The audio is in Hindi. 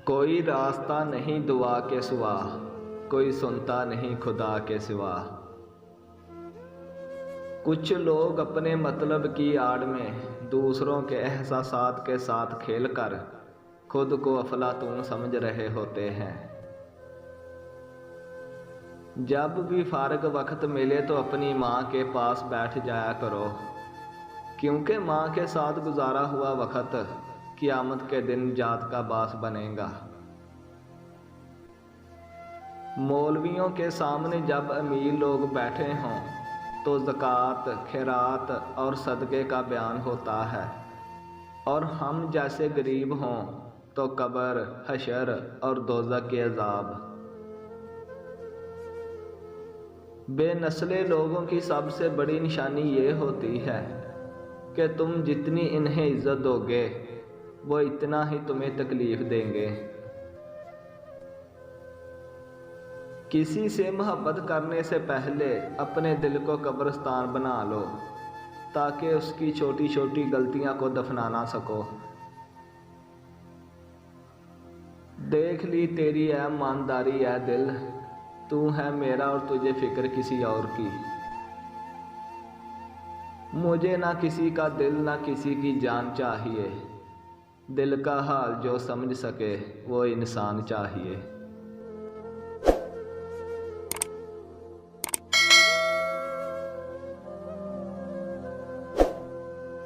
कोई रास्ता नहीं दुआ के सिवा, कोई सुनता नहीं खुदा के सिवा। कुछ लोग अपने मतलब की आड़ में दूसरों के एहसासात के साथ खेलकर खुद को अफलातून समझ रहे होते हैं। जब भी फारग वक्त मिले तो अपनी माँ के पास बैठ जाया करो, क्योंकि माँ के साथ गुजारा हुआ वक्त क़यामत के दिन जात का बास बनेगा। मौलवियों के सामने जब अमीर लोग बैठे हों तो ज़कात, खैरात और सदक़े का बयान होता है, और हम जैसे गरीब हों तो कब्र, हशर और दोज़ख के अज़ाब। बेनस्ले लोगों की सबसे बड़ी निशानी ये होती है कि तुम जितनी इन्हें इज़्ज़त दोगे वो इतना ही तुम्हें तकलीफ़ देंगे। किसी से मोहब्बत करने से पहले अपने दिल को कब्रिस्तान बना लो, ताकि उसकी छोटी छोटी गलतियां को दफना ना सको। देख ली तेरी है ईमानदारी है दिल, तू है मेरा और तुझे फिक्र किसी और की। मुझे ना किसी का दिल ना किसी की जान चाहिए, दिल का हाल जो समझ सके वो इंसान चाहिए।